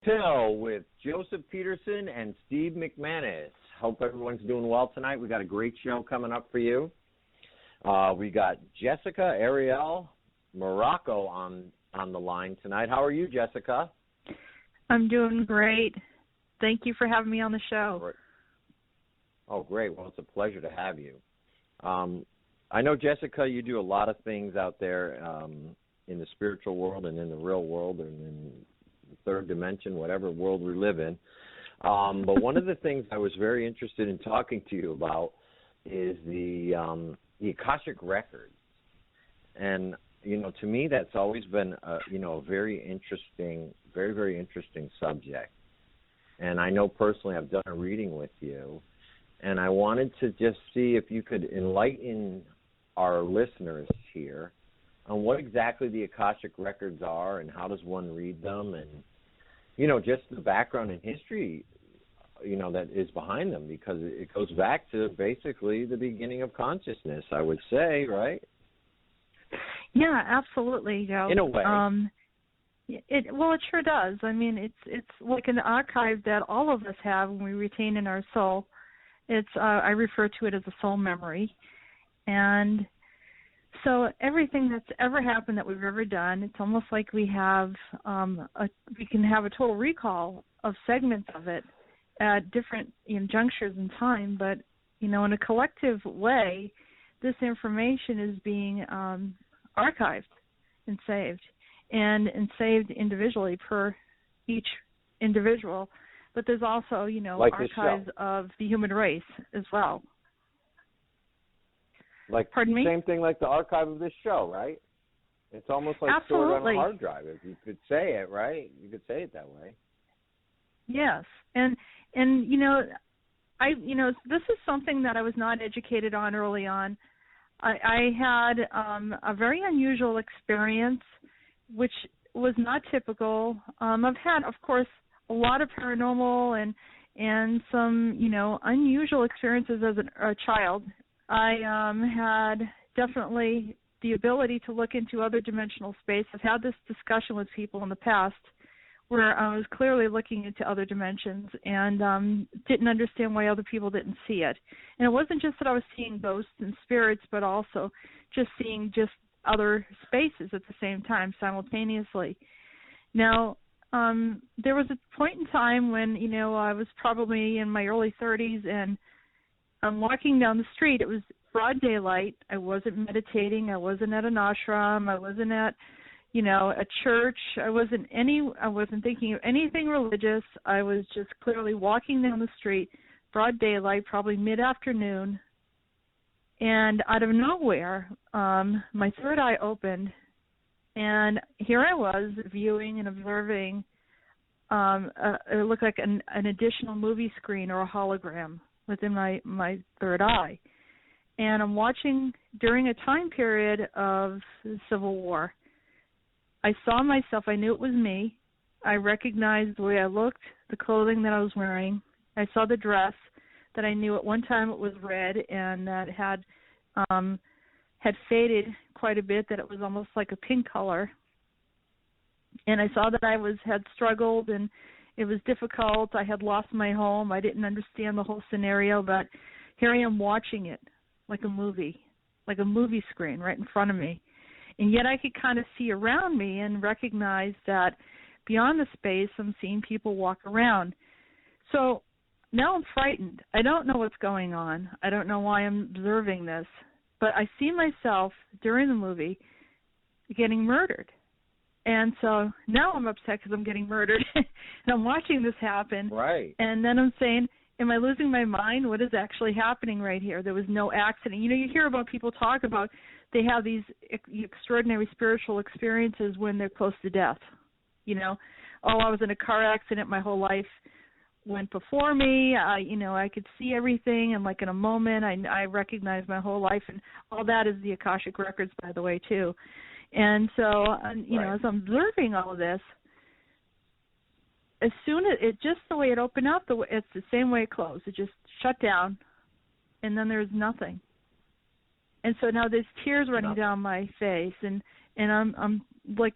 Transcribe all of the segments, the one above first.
Till with Joseph Peterson and Steve McManus. Hope everyone's doing well tonight. We got a great show coming up for you. We got Jessica Arael Marrocco on the line tonight. How are you, Jessica? I'm doing great. Thank you for having me on the show. Great. Oh, great. Well, it's a pleasure to have you. I know, Jessica, you do a lot of things out there in the spiritual world and in the real world and in the third dimension, whatever world we live in. But one of the things I was very interested in talking to you about is the Akashic Records. And, you know, to me that's always been, a very interesting, very, very interesting subject. And I know personally I've done a reading with you, and I wanted to just see if you could enlighten our listeners here on what exactly the Akashic Records are and how does one read them, and, you know, just the background and history, you know, that is behind them, because it goes back to basically the beginning of consciousness, I would say, right? Yeah, absolutely, Joe. In a way. It sure does. I mean, it's like an archive that all of us have when we retain in our soul. It's I refer to it as a soul memory. And so everything that's ever happened that we've ever done, it's almost like we have we can have a total recall of segments of it at different junctures in time. But, you know, in a collective way, this information is being archived and saved individually per each individual. But there's also, you know, like archives of the human race as well. Like, pardon me? Same thing like the archive of this show, right? It's almost like Absolutely. stored on a hard drive, if you could say it, right? You could say it that way. Yes, and you know, this is something that I was not educated on early on. I had a very unusual experience, which was not typical. I've had, of course, a lot of paranormal and some, you know, unusual experiences as a child. I had definitely the ability to look into other dimensional space. I've had this discussion with people in the past where I was clearly looking into other dimensions and didn't understand why other people didn't see it. And it wasn't just that I was seeing ghosts and spirits, but also just seeing just other spaces at the same time, simultaneously. Now, there was a point in time when, you know, I was probably in my early 30s, and I'm walking down the street. It was broad daylight. I wasn't meditating. I wasn't at an ashram. I wasn't at, you know, a church. I wasn't thinking of anything religious. I was just clearly walking down the street, broad daylight, probably mid-afternoon, and out of nowhere, my third eye opened, and here I was viewing and observing. It looked like an additional movie screen or a hologram within my third eye. And I'm watching during a time period of the Civil War. I saw myself. I knew it was me. I recognized the way I looked, the clothing that I was wearing. I saw the dress that I knew at one time it was red and that had faded quite a bit, that it was almost like a pink color. And I saw that I had struggled and it was difficult. I had lost my home. I didn't understand the whole scenario, but here I am watching it like a movie screen right in front of me. And yet I could kind of see around me and recognize that beyond the space, I'm seeing people walk around. So now I'm frightened. I don't know what's going on. I don't know why I'm observing this. But I see myself during the movie getting murdered. And so now I'm upset because I'm getting murdered. And I'm watching this happen. Right. And then I'm saying, am I losing my mind? What is actually happening right here? There was no accident. You know, you hear about people talk about they have these extraordinary spiritual experiences when they're close to death. You know, I was in a car accident. My whole life went before me. I could see everything, and like in a moment, I recognized my whole life, and all that is the Akashic Records, by the way, too. And so, know, as I'm observing all of this, as soon as just the way it opened up, it's the same way it closed. It just shut down, and then there's nothing. And so now there's tears running down my face, and I'm like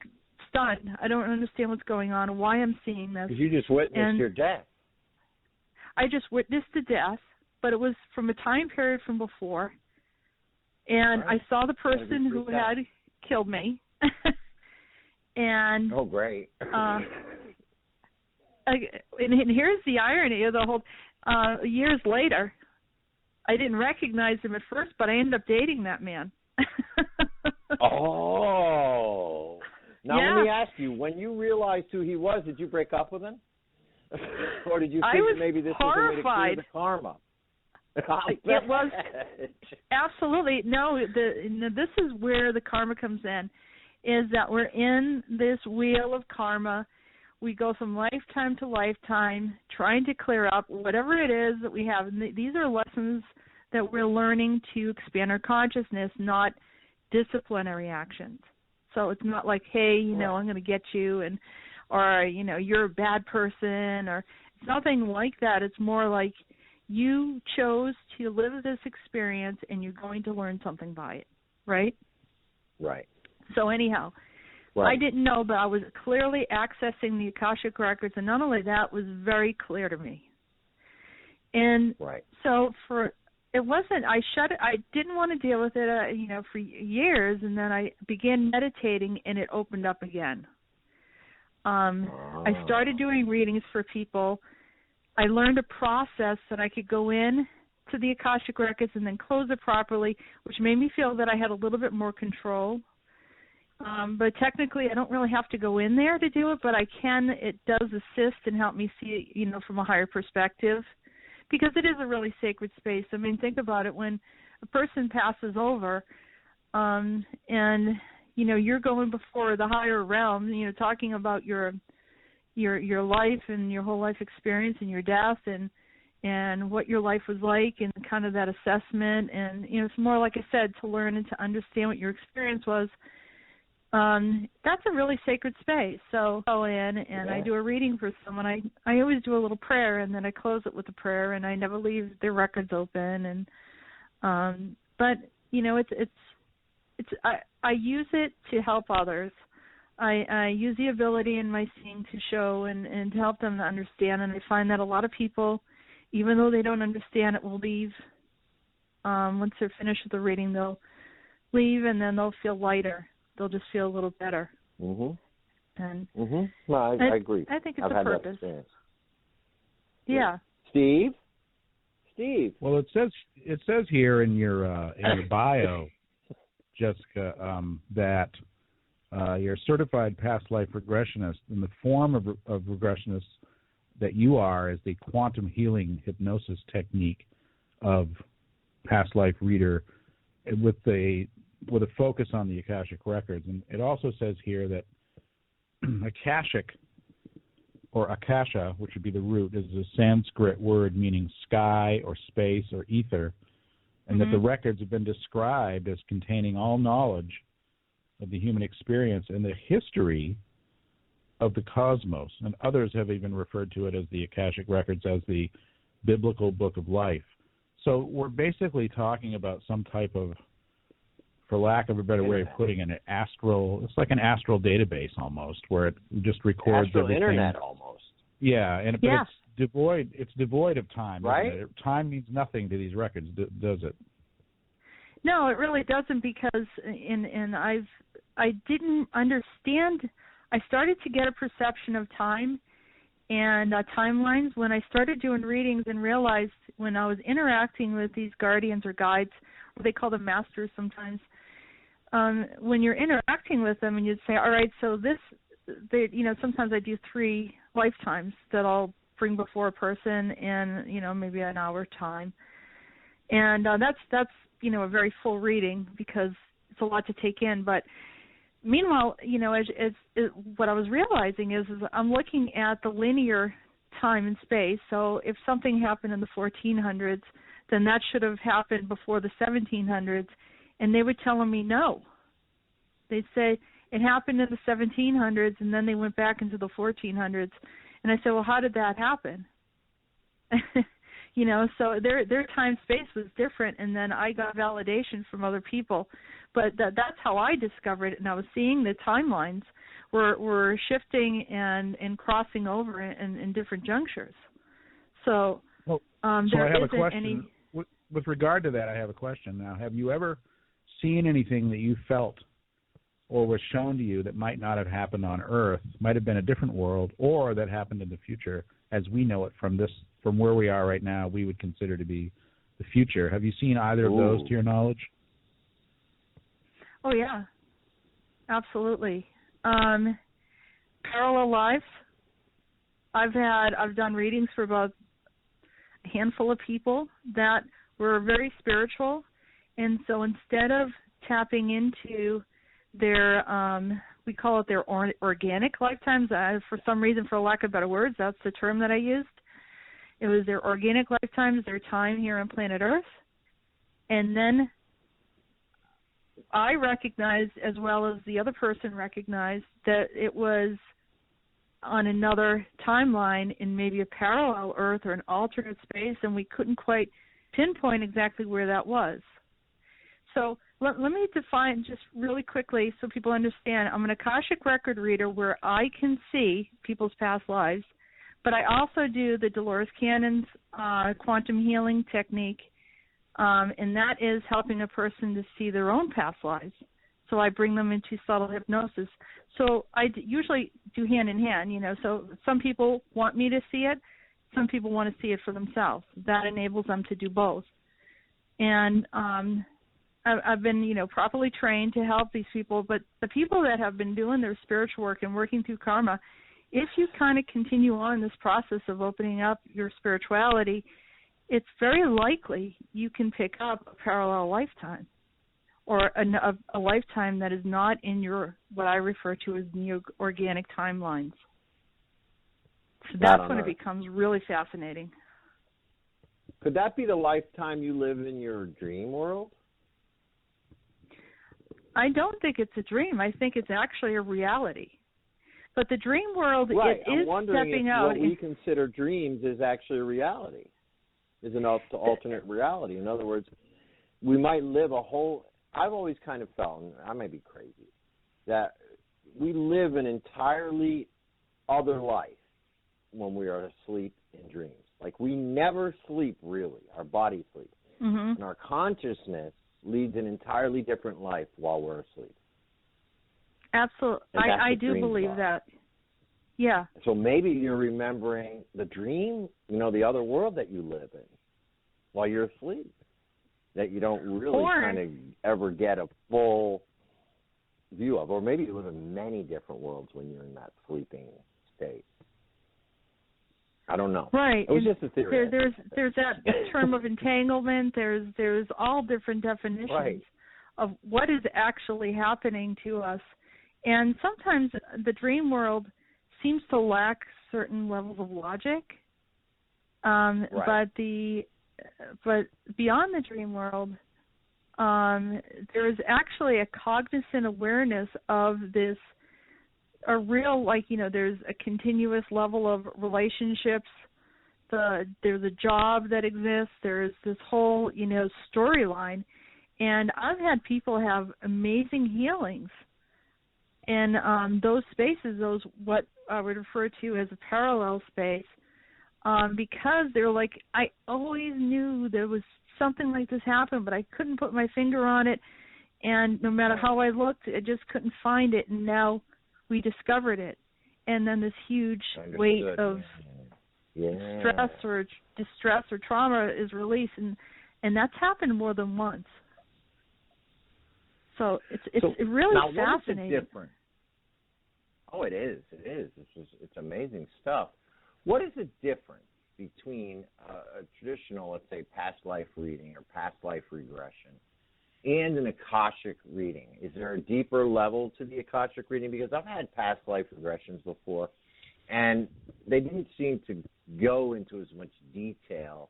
stunned. I don't understand what's going on and why I'm seeing this. Because you just witnessed your death. I just witnessed the death, but it was from a time period from before. And I saw the person who had killed me. And oh, great. and here's the irony of the whole years later, I didn't recognize him at first, but I ended up dating that man. Oh. Now let me ask you, when you realized who he was, did you break up with him? Or did you think that maybe this was a way to clear the karma? It was absolutely no. This is where the karma comes in, is that we're in this wheel of karma. We go from lifetime to lifetime trying to clear up whatever it is that we have. And these are lessons that we're learning to expand our consciousness, not disciplinary actions. So it's not like, hey, I'm going to get you, or you're a bad person, or it's nothing like that. It's more like you chose to live this experience and you're going to learn something by it, right? Right. So anyhow, I didn't know, but I was clearly accessing the Akashic Records, and not only that, was very clear to me. And so I didn't want to deal with it, for years, and then I began meditating, and it opened up again. I started doing readings for people. I learned a process that I could go in to the Akashic Records and then close it properly, which made me feel that I had a little bit more control. But technically, I don't really have to go in there to do it, but it does assist and help me see it, from a higher perspective, because it is a really sacred space. I mean, think about it. When a person passes over, and, you're going before the higher realm, talking about your life and your whole life experience and your death and what your life was like and kind of that assessment. And, it's more, like I said, to learn and to understand what your experience was. That's a really sacred space. So I go in and I do a reading for someone. I always do a little prayer, and then I close it with a prayer, and I never leave their records open. And but I use it to help others. I use the ability in my seeing to show and to help them to understand. And I find that a lot of people, even though they don't understand it, will leave. Once they're finished with the reading, they'll leave, and then they'll feel lighter. They'll just feel a little better. And no, I agree. I think it's I've a had purpose. That experience. Yeah. Steve. Well, it says here in your bio, Jessica, that you're a certified past life regressionist, and the form of regressionist that you are is the quantum healing hypnosis technique of past life reader, with a focus on the Akashic Records. And it also says here that Akashic, or Akasha, which would be the root, is a Sanskrit word meaning sky or space or ether, and that the records have been described as containing all knowledge of the human experience and the history of the cosmos. And others have even referred to it as the Akashic Records as the biblical book of life. So we're basically talking about some type of, for lack of a better way of putting it, it's like an astral database almost, where it just records astral everything. Internet almost. Yeah, but it's devoid of time, right? Isn't it? Time means nothing to these records, does it? No, it really doesn't, because I didn't understand. I started to get a perception of time and timelines when I started doing readings, and realized when I was interacting with these guardians or guides, or they call them masters sometimes, when you're interacting with them and you'd say, all right, so sometimes I do 3 lifetimes that I'll bring before a person in, maybe an hour time. And that's a very full reading, because it's a lot to take in. But meanwhile, as what I was realizing is I'm looking at the linear time and space. So if something happened in the 1400s, then that should have happened before the 1700s. And they were telling me no. They'd say it happened in the 1700s, and then they went back into the 1400s. And I said, well, how did that happen? So their time space was different, and then I got validation from other people. But that's how I discovered it, and I was seeing the timelines were shifting and crossing over in different junctures. So, so there I have a isn't question. With regard to that, I have a question now. Have you ever seen anything that you felt or was shown to you that might not have happened on Earth, might have been a different world, or that happened in the future as we know it from where we are right now, we would consider to be the future? Have you seen either of those to your knowledge? Oh, yeah. Absolutely. Parallel lives. I've done readings for about a handful of people that were very spiritual, and so instead of tapping into their we call it their organic lifetimes, for some reason, for lack of better words, that's the term that I used. It was their organic lifetimes, their time here on planet Earth, and then I recognized, as well as the other person recognized, that it was on another timeline in maybe a parallel Earth or an alternate space, and we couldn't quite pinpoint exactly where that was. So let me define just really quickly so people understand. I'm an Akashic record reader where I can see people's past lives, but I also do the Dolores Cannon's quantum healing technique, and that is helping a person to see their own past lives. So I bring them into subtle hypnosis. So I usually do hand in hand, so some people want me to see it, some people want to see it for themselves. That enables them to do both. And I've been, properly trained to help these people, but the people that have been doing their spiritual work and working through karma, if you kind of continue on this process of opening up your spirituality, it's very likely you can pick up a parallel lifetime or a lifetime that is not in your, what I refer to as neo-organic timelines. So that's when it becomes really fascinating. Could that be the lifetime you live in your dream world? I don't think it's a dream. I think it's actually a reality. But the dream world, right. it is stepping out. What we consider dreams is actually a reality, is an alternate reality. In other words, we might live a whole... I've always kind of felt, and I may be crazy, that we live an entirely other life when we are asleep in dreams. Like, we never sleep, really. Our body sleeps. Mm-hmm. And our consciousness leads an entirely different life while we're asleep. Absolutely. I do believe that. Yeah. So maybe you're remembering the dream, the other world that you live in while you're asleep, that you don't really kind of ever get a full view of. Or maybe you live in many different worlds when you're in that sleeping state. I don't know. Right. It was just a theory. There's that term of entanglement. There's all different definitions of what is actually happening to us. And sometimes the dream world seems to lack certain levels of logic. But beyond the dream world, there is actually a cognizant awareness of this, a real, there's a continuous level of relationships. There's a job that exists. There's this whole, storyline. And I've had people have amazing healings in those spaces, what I would refer to as a parallel space, because they're like, I always knew there was something like this happened, but I couldn't put my finger on it. And no matter how I looked, I just couldn't find it. And now we discovered it, and then this huge weight of stress or distress or trauma is released, and that's happened more than once. So it's really fascinating. What is it different? Oh, it is. It's amazing stuff. What is the difference between a traditional, let's say, past life reading or past life regression and an Akashic reading? Is there a deeper level to the Akashic reading? Because I've had past life regressions before, and they didn't seem to go into as much detail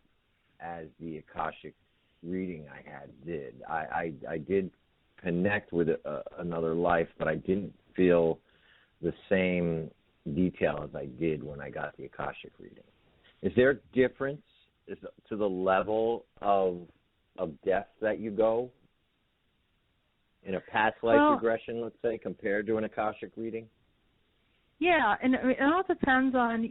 as the Akashic reading I had did. I did connect with another life, but I didn't feel the same detail as I did when I got the Akashic reading. Is there a difference to the level of depth that you go in a past life regression, let's say, compared to an Akashic reading? Yeah, and it all depends on,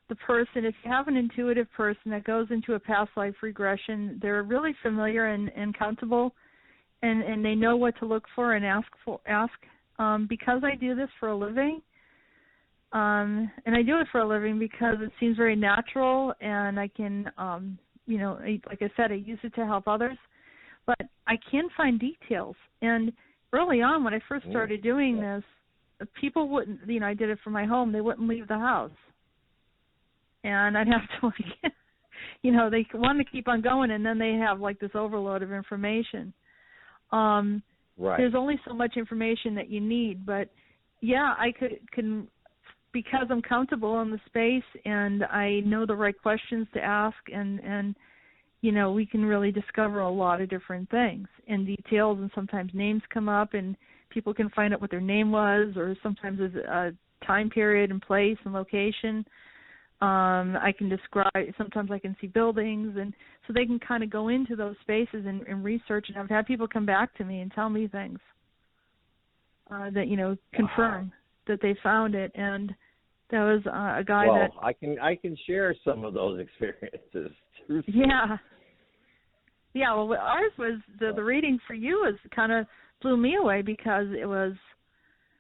the person. If you have an intuitive person that goes into a past life regression, they're really familiar and comfortable, and they know what to look for and ask. Because I do this for a living, and I do it for a living because it seems very natural, and I can, like I said, I use it to help others, but I can find details. And early on, when I first started doing this, people wouldn't, I did it from my home, they wouldn't leave the house. And I'd have to, they want to keep on going, and then they have, this overload of information. Right. There's only so much information that you need, but, yeah, I can, because I'm comfortable in the space and I know the right questions to ask, and we can really discover a lot of different things and details, and sometimes names come up, and people can find out what their name was, or sometimes there's a time period and place and location. I can describe, sometimes I can see buildings, and so they can kind of go into those spaces and research, and I've had people come back to me and tell me things that, confirm that they found it. And there was a guy that... Well, I can share some of those experiences. Yeah. Yeah, well, ours was, the reading for you was kind of blew me away, because it was...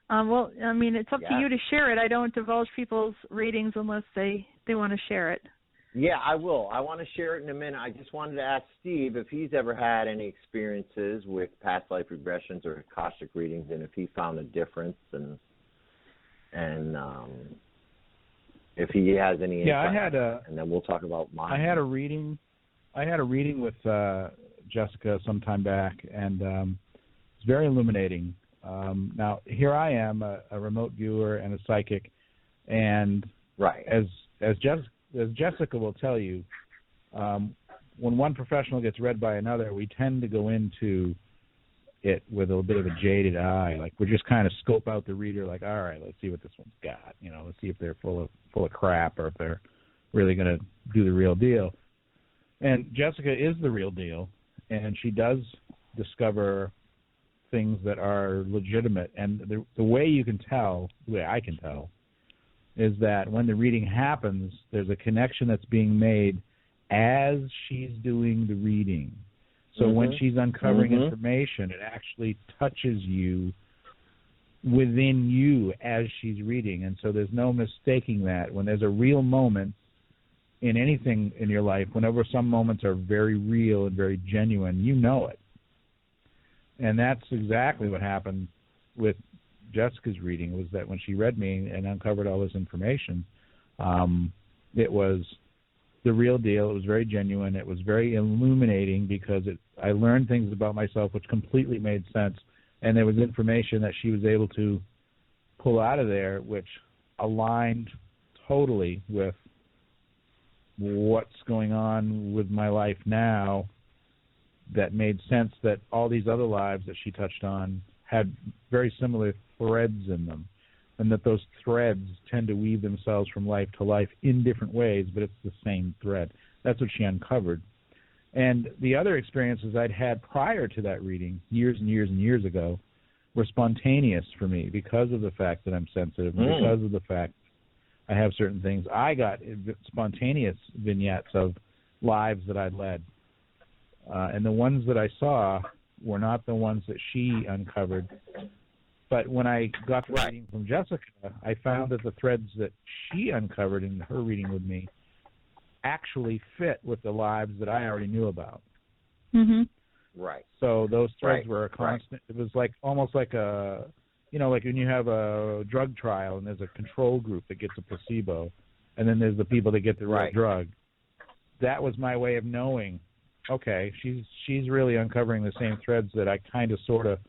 it's up to you to share it. I don't divulge people's readings unless they want to share it. Yeah, I will. I want to share it in a minute. I just wanted to ask Steve if he's ever had any experiences with past life regressions or Akashic readings, and if he found a difference, and if he has any insight. Yeah, and then we'll talk about mine. I had a reading with Jessica some time back, and it's very illuminating. Now, here I am, a remote viewer and a psychic, and right. As Jessica will tell you, when one professional gets read by another, we tend to go into it with a bit of a jaded eye. Like, we just kind of scope out the reader, like, all right, let's see what this one's got. Let's see if they're full of crap, or if they're really going to do the real deal. And Jessica is the real deal, and she does discover things that are legitimate. And the way you can tell, the way I can tell, is that when the reading happens, there's a connection that's being made as she's doing the reading. So when she's uncovering information, it actually touches you within you as she's reading. And so there's no mistaking that. When there's a real moment in anything in your life, whenever some moments are very real and very genuine, you know it. And that's exactly what happened with Jessica's reading, was that when she read me and uncovered all this information, it was the real deal. It was very genuine. It was very illuminating, because I learned things about myself which completely made sense, and there was information that she was able to pull out of there which aligned totally with what's going on with my life now, that made sense that all these other lives that she touched on had very similar threads in them, and that those threads tend to weave themselves from life to life in different ways, but it's the same thread. That's what she uncovered. And the other experiences I'd had prior to that reading, years and years and years ago, were spontaneous for me because of the fact that I'm sensitive, and because of the fact I have certain things. I got spontaneous vignettes of lives that I'd led. And the ones that I saw were not the ones that she uncovered. But when I got the reading from Jessica, I found that the threads that she uncovered in her reading with me actually fit with the lives that I already knew about. Right. So those threads were a constant. It was like almost like a, like when you have a drug trial and there's a control group that gets a placebo, and then there's the people that get the real drug. That was my way of knowing, okay, she's really uncovering the same threads that I kind of sort of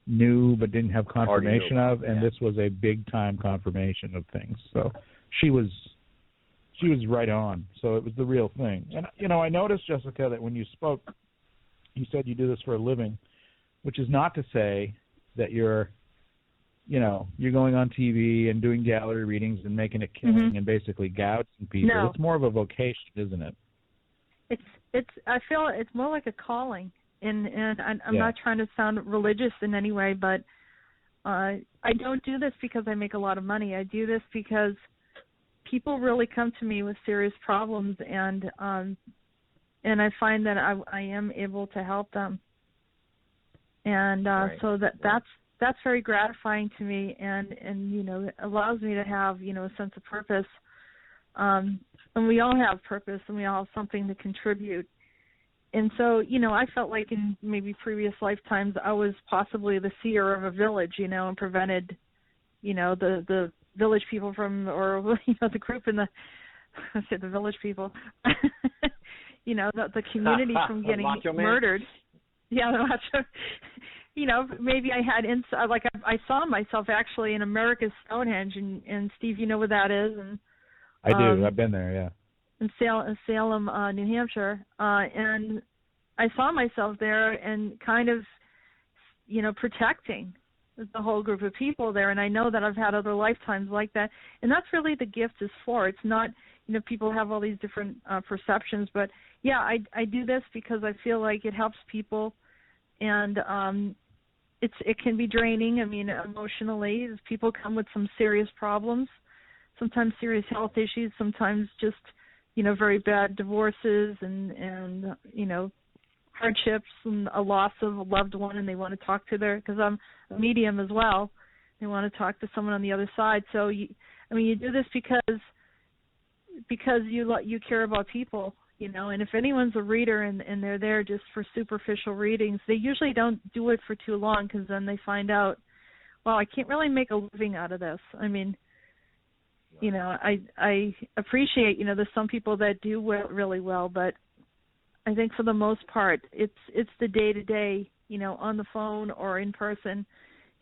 knew but didn't have confirmation of, and this was a big time confirmation of things. So she was right on. So it was the real thing. And I noticed, Jessica, that when you spoke, you said you do this for a living, which is not to say that you're going on TV and doing gallery readings and making a killing and basically gouging people. No. It's more of a vocation, isn't it? I feel it's more like a calling, and I'm not trying to sound religious in any way, but I don't do this because I make a lot of money. I do this because people really come to me with serious problems, and I find that I am able to help them. And right. so that's very gratifying to me, and allows me to have a sense of purpose. And we all have purpose, and we all have something to contribute. And so, I felt like in maybe previous lifetimes I was possibly the seer of a village, and prevented, the village people from, or the group in the, I said the village people, the community from getting murdered. Yeah, the macho. Maybe I had I saw myself actually in America's Stonehenge, and Steve, you know where that is, and I do. I've been there, yeah. In Salem, New Hampshire, and I saw myself there and kind of, protecting the whole group of people there. And I know that I've had other lifetimes like that, and that's really the gift is for. It's not, people have all these different perceptions, but yeah, I do this because I feel like it helps people, and it can be draining. I mean, emotionally, people come with some serious problems, sometimes serious health issues, sometimes just very bad divorces and hardships and a loss of a loved one, and they want to talk to because I'm a medium as well. They want to talk to someone on the other side. So you do this because you care about people, and if anyone's a reader and they're there just for superficial readings, they usually don't do it for too long, because then they find out, well, I can't really make a living out of this. I mean, I appreciate, there's some people that do really well, but I think for the most part, it's the day-to-day, on the phone or in person,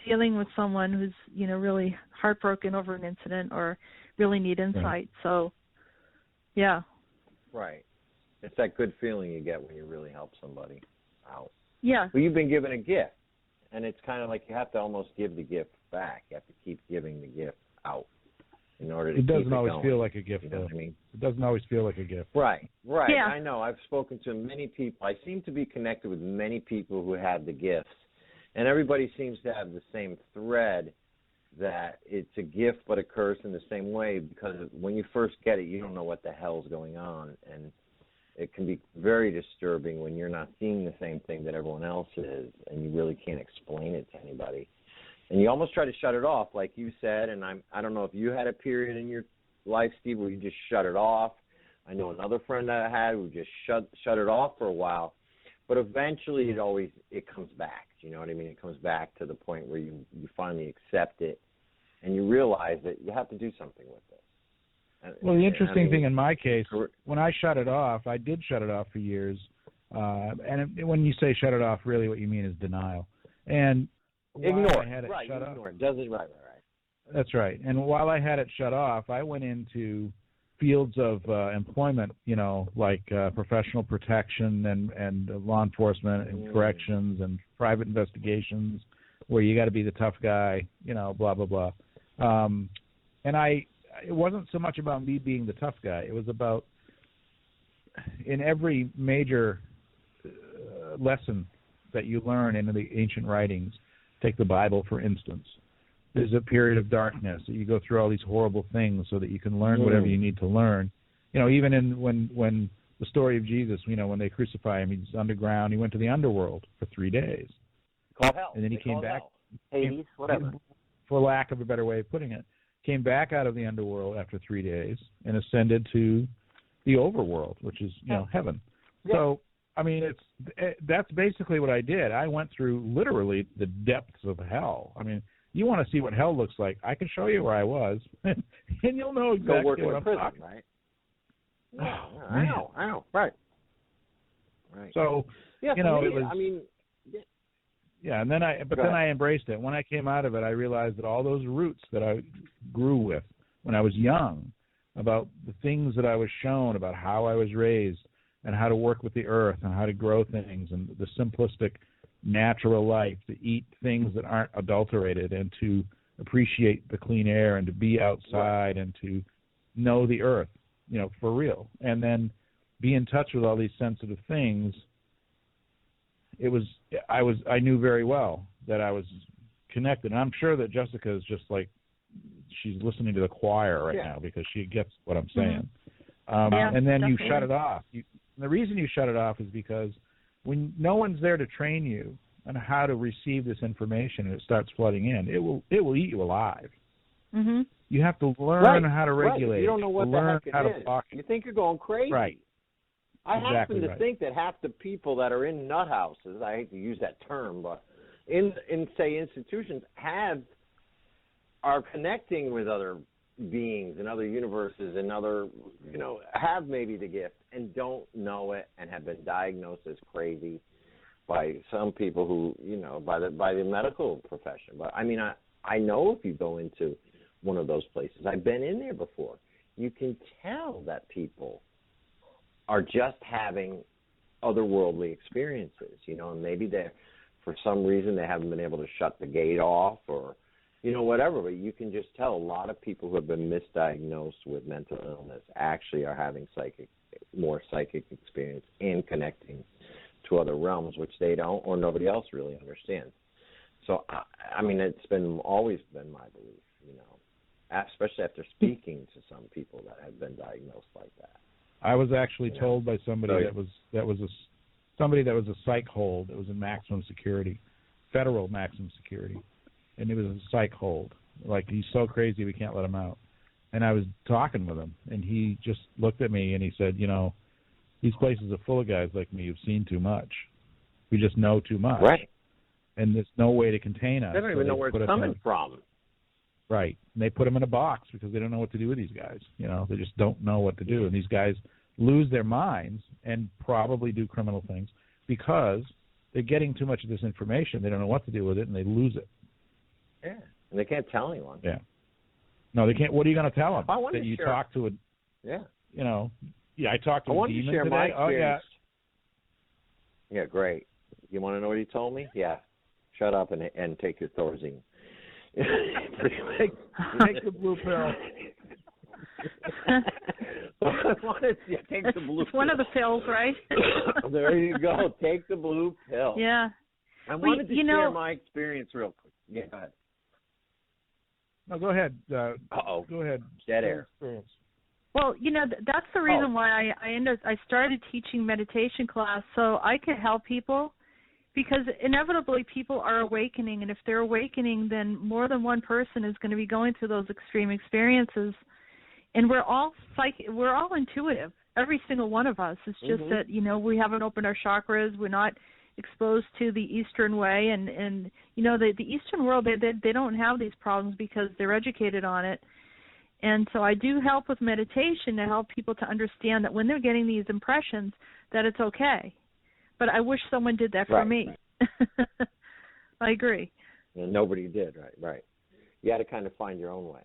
dealing with someone who's, really heartbroken over an incident or really need insight. Right. So, yeah. Right. It's that good feeling you get when you really help somebody out. Yeah. Well, you've been given a gift, and it's kind of like you have to almost give the gift back. You have to keep giving the gift out. In order to it doesn't keep always going. Feel like a gift, though. I mean? It doesn't always feel like a gift. Right. Yeah. I know. I've spoken to many people. I seem to be connected with many people who have the gifts, and everybody seems to have the same thread, that it's a gift but a curse in the same way, because when you first get it, you don't know what the hell's going on, and it can be very disturbing when you're not seeing the same thing that everyone else is, and you really can't explain it to anybody. And you almost try to shut it off, like you said, and I don't know if you had a period in your life, Steve, where you just shut it off. I know another friend that I had who just shut it off for a while, but eventually it comes back. You know what I mean? It comes back to the point where you finally accept it, and you realize that you have to do something with it. Well, the interesting thing in my case, when I shut it off, I did shut it off for years. And when you say shut it off, really what you mean is denial. And ignore I had it right, shut ignore off. It. Does it right. That's right. And while I had it shut off, I went into fields of employment, like professional protection and law enforcement and corrections and private investigations, where you got to be the tough guy, blah, blah, blah. And it wasn't so much about me being the tough guy. It was about, in every major lesson that you learn in the ancient writings, take the Bible, for instance. There's a period of darkness that you go through all these horrible things so that you can learn whatever you need to learn. Even in when the story of Jesus, when they crucify him, he's underground. He went to the underworld for 3 days. Called hell. And then he came back. Hades, whatever. For lack of a better way of putting it. Came back out of the underworld after 3 days and ascended to the overworld, which is, heaven. Yeah. So, that's basically what I did. I went through literally the depths of hell. You want to see what hell looks like, I can show you where I was, and you'll know exactly what I'm talking about. Right? I know. Right. So, yeah, it was... Yeah, and then I embraced it. When I came out of it, I realized that all those roots that I grew with when I was young, about the things that I was shown, about how I was raised, and how to work with the earth, and how to grow things, and the simplistic natural life, to eat things that aren't adulterated, and to appreciate the clean air, and to be outside, and to know the earth, for real, and then be in touch with all these sensitive things. I knew very well that I was connected. And I'm sure that Jessica is just like, she's listening to the choir right now because she gets what I'm saying. And then you shut it off. The reason you shut it off is because when no one's there to train you on how to receive this information and it starts flooding in, it will eat you alive. Mm-hmm. You have to learn how to regulate. Right. You don't know what the heck it is. You think you're going crazy. Right. I happen to think that half the people that are in nut houses, I hate to use that term, but in say institutions are connecting with other beings and other universes and other, have maybe the gift and don't know it and have been diagnosed as crazy by some people who, by the medical profession. But I mean, I know if you go into one of those places, I've been in there before, you can tell that people are just having otherworldly experiences, and maybe for some reason they haven't been able to shut the gate off or, whatever, but you can just tell a lot of people who have been misdiagnosed with mental illness actually are having more psychic experience and connecting to other realms, which they don't or nobody else really understands. So, I mean, it's always been my belief, especially after speaking to some people that have been diagnosed like that. I was actually told by somebody that was a psych hold. It was in maximum security, federal maximum security, and it was a psych hold. Like, he's so crazy we can't let him out. And I was talking with him, and he just looked at me and he said, these places are full of guys like me who've seen too much. We just know too much. Right. And there's no way to contain us. They don't even know where it's coming from. Right. And they put them in a box because they don't know what to do with these guys. They just don't know what to do. And these guys lose their minds and probably do criminal things because they're getting too much of this information. They don't know what to do with it, and they lose it. Yeah. And they can't tell anyone. Yeah. No, they can't. What are you going to tell them? I want that to you share. Talk to a, yeah. I talked to a demon today. My experience. Yeah, great. You want to know what he told me? Yeah. Shut up and take your Thorazine. Take the blue pill. Take the blue it's one of the pills, right? There you go. Take the blue pill. Yeah. I wanted to share my experience real quick. Yeah, go ahead. No, go ahead. Uh-oh. Go ahead. Dead air. Experience. Well, that's the reason why I started teaching meditation class, so I could help people, because inevitably people are awakening, and if they're awakening, then more than one person is going to be going through those extreme experiences. And we're all intuitive, every single one of us. It's just that, we haven't opened our chakras, we're not exposed to the Eastern way, and the Eastern world, they don't have these problems because they're educated on it. And so I do help with meditation to help people to understand that when they're getting these impressions, that it's okay. But I wish someone did that for me. I agree. And nobody did, right. You had to kind of find your own way.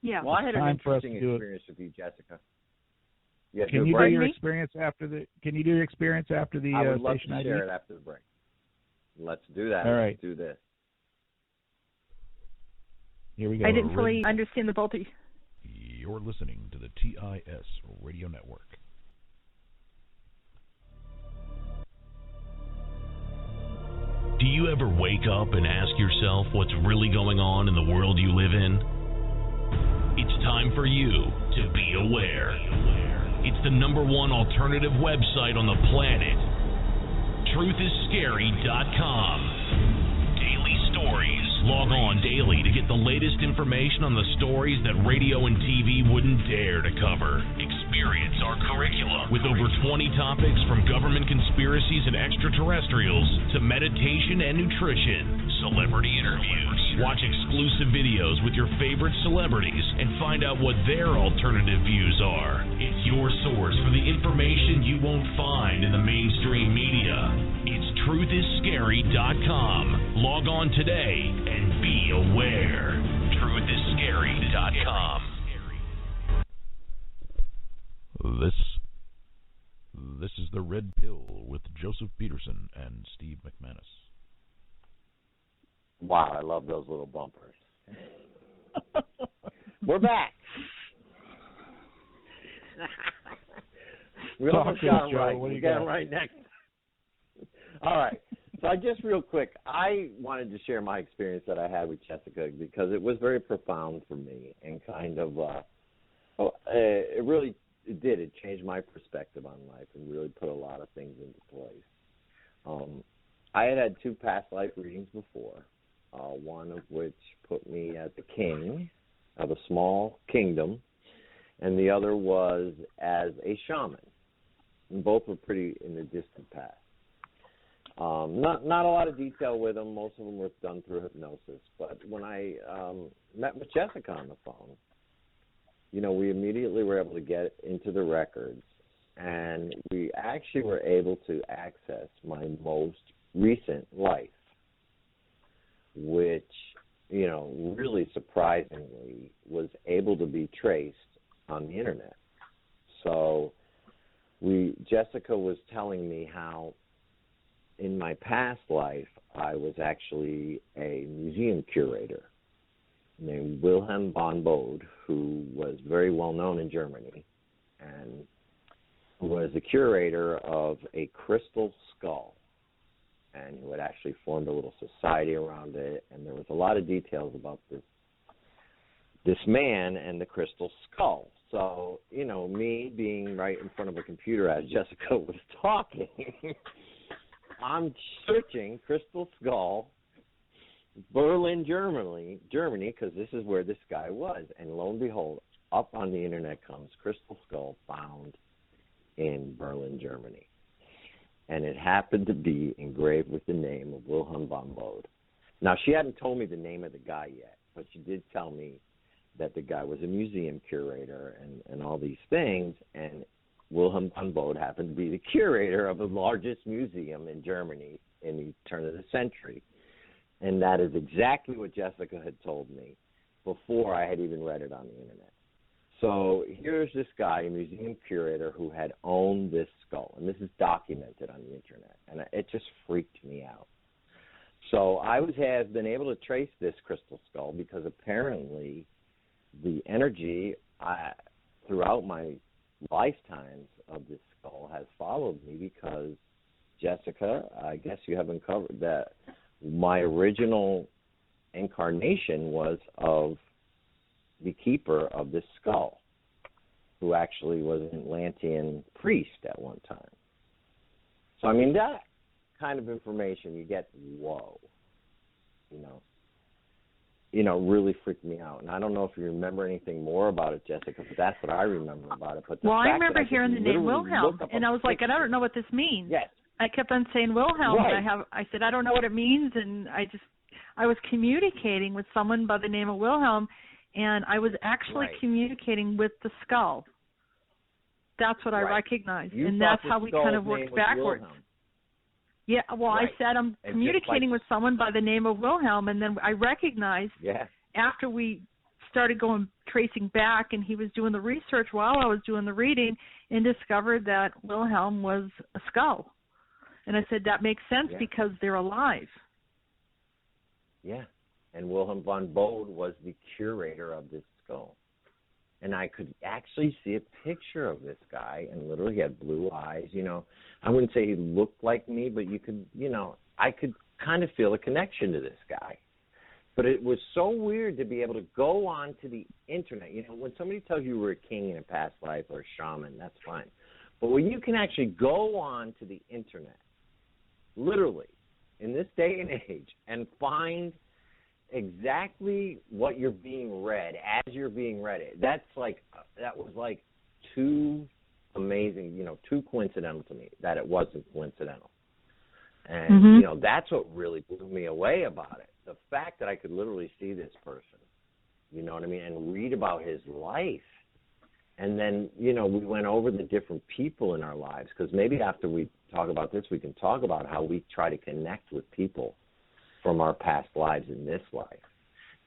Yeah. Well, I had an interesting experience with you, Jessica. Can you do your experience after the? Can you do your experience after the? I would love station to ID? share it after the break. Let's do that. All right. Let's do this. Here we go. I didn't fully understand the both of you. You're listening to the TIS Radio Network. Do you ever wake up and ask yourself what's really going on in the world you live in? It's time for you to be aware. It's the #1 alternative website on the planet. TruthIsScary.com. Daily stories. Log on daily to get the latest information on the stories that radio and TV wouldn't dare to cover. Experience our curriculum with over 20 topics from government conspiracies and extraterrestrials to meditation and nutrition, celebrity interviews. Watch exclusive videos with your favorite celebrities and find out what their alternative views are. It's your source for the information you won't find in the mainstream media. It's TruthIsScary.com. Log on today and be aware. TruthIsScary.com. This is the Red Pill with Joseph Peterson and Steve McManus. Wow, I love those little bumpers. We're back. We almost got them right. We got them right next. All right. So I just real quick, I wanted to share my experience that I had with Jessica because it was very profound for me and kind of, it really did. It changed my perspective on life and really put a lot of things into place. I had 2 past life readings before, one of which put me as the king of a small kingdom, and the other was as a shaman. And both were pretty in the distant past. Not a lot of detail with them. Most of them were done through hypnosis. But when I met with Jessica on the phone, we immediately were able to get into the records, and we actually were able to access my most recent life, which, really surprisingly was able to be traced on the internet. So Jessica was telling me how in my past life I was actually a museum curator named Wilhelm von Bode, who was very well known in Germany and was the curator of a crystal skull, and who had actually formed a little society around it, and there was a lot of details about this man and the crystal skull. So, me being right in front of a computer as Jessica was talking, I'm searching crystal skull, Berlin, Germany, because this is where this guy was. And lo and behold, up on the internet comes crystal skull found in Berlin, Germany. And it happened to be engraved with the name of Wilhelm von Bode. Now, she hadn't told me the name of the guy yet, but she did tell me that the guy was a museum curator and all these things, and Wilhelm von Bode happened to be the curator of the largest museum in Germany in the turn of the century. And that is exactly what Jessica had told me before I had even read it on the internet. So here's this guy, a museum curator, who had owned this skull, and this is documented on the internet, and it just freaked me out. So I have been able to trace this crystal skull because apparently the energy throughout my lifetimes of this skull has followed me, because, Jessica, I guess you have uncovered that my original incarnation was of the keeper of this skull, who actually was an Atlantean priest at one time. So, that kind of information, you get, whoa, really freaked me out. And I don't know if you remember anything more about it, Jessica, but that's what I remember about it. But I remember hearing the name Wilhelm, and I was like, I don't know what this means. Yes. I kept on saying Wilhelm, right. and I said, I don't know what it means, and I was communicating with someone by the name of Wilhelm, and I was actually communicating with the skull. That's what I recognized, and that's how we kind of worked backwards. Wilhelm. Yeah, well, I said I'm communicating with someone by the name of Wilhelm, and then I recognized after we started tracing back, and he was doing the research while I was doing the reading, and discovered that Wilhelm was a skull. And I said, that makes sense because they're alive. Yeah, and Wilhelm von Bode was the curator of this skull. And I could actually see a picture of this guy, and literally he had blue eyes. I wouldn't say he looked like me, but you could, I could kind of feel a connection to this guy. But it was so weird to be able to go on to the internet. When somebody tells you were a king in a past life or a shaman, that's fine. But when you can actually go on to the internet, literally, in this day and age, and find exactly what you're being read as you're being read it, that was like too amazing, too coincidental to me that it wasn't coincidental. And, that's what really blew me away about it. The fact that I could literally see this person, and read about his life. And then, we went over the different people in our lives, because maybe after we talk about this, we can talk about how we try to connect with people from our past lives in this life,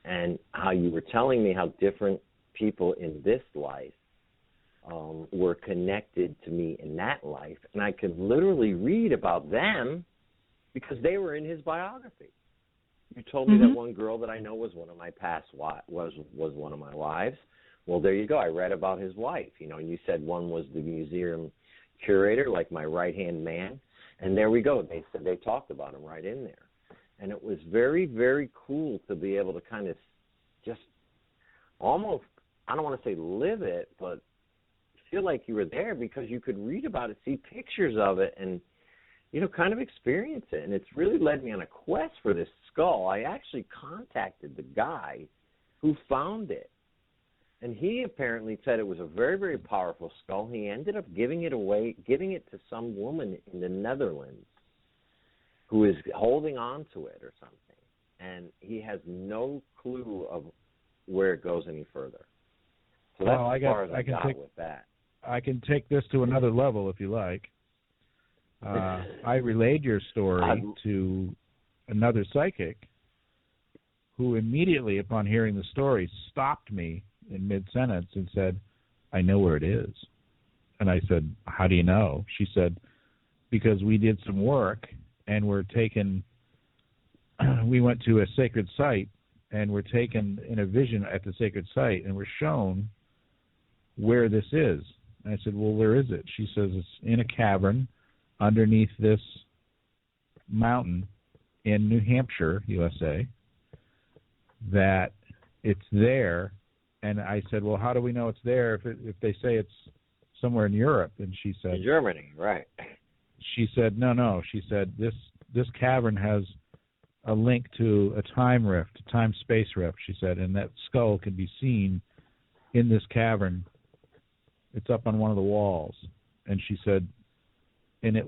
and how you were telling me how different people in this life were connected to me in that life, and I could literally read about them because they were in his biography. You told me that one girl that I know was one of my past was one of my wives. Well, there you go. I read about his wife. And you said one was the museum curator, like my right-hand man. And there we go. They said they talked about him right in there. And it was very, very cool to be able to kind of just almost, I don't want to say live it, but feel like you were there because you could read about it, see pictures of it, and, you know, kind of experience it. And it's really led me on a quest for this skull. I actually contacted the guy who found it. And he apparently said it was a very, very powerful skull. He ended up giving it away, giving it to some woman in the Netherlands who is holding on to it or something. And he has no clue of where it goes any further. So that's as far as I got with that. I can take this to another level if you like. I relayed your story to another psychic who immediately upon hearing the story stopped me in mid-sentence and said, I know where it is. And I said, how do you know? She said, because we did some work and we went to a sacred site and we're taken in a vision at the sacred site and we're shown where this is. And I said, well, where is it? She says it's in a cavern underneath this mountain in New Hampshire, USA, that it's there. And I said, well, how do we know it's there if they say it's somewhere in Europe? And she said, in Germany, right. She said, no. She said, this cavern has a link to a time rift, a time-space rift, she said, and that skull can be seen in this cavern. It's up on one of the walls. And she said, and it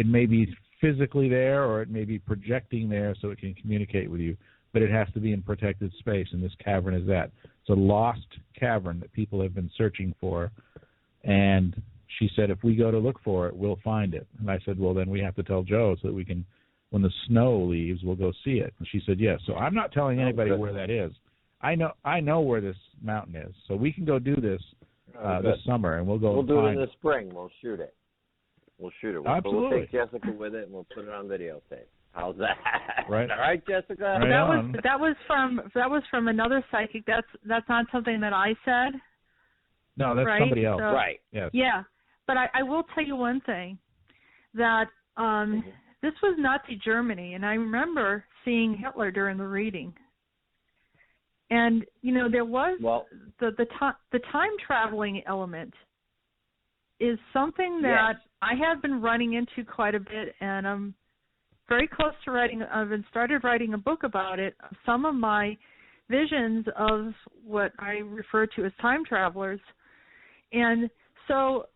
may be physically there or it may be projecting there so it can communicate with you, but it has to be in protected space, and this cavern is that. It's a lost cavern that people have been searching for, and she said, if we go to look for it, we'll find it. And I said, well, then we have to tell Joe so that we can, when the snow leaves, we'll go see it. And she said, yes. So I'm not telling anybody where that is. I know where this mountain is, so we can go do this this summer, and we'll go. We'll do it in the spring. We'll shoot it. Absolutely. We'll take Jessica with it, and we'll put it on videotape. How's that? Right. All right, Jessica. Right that was from another psychic. That's not something that I said. No, that's right? somebody else. So, right. Yes. Yeah, but I will tell you one thing, that this was Nazi Germany, and I remember seeing Hitler during the reading. And you know, there was the time traveling element is something that I have been running into quite a bit, and I'm very close to writing. I've started writing a book about it. Some of my visions of what I refer to as time travelers, and so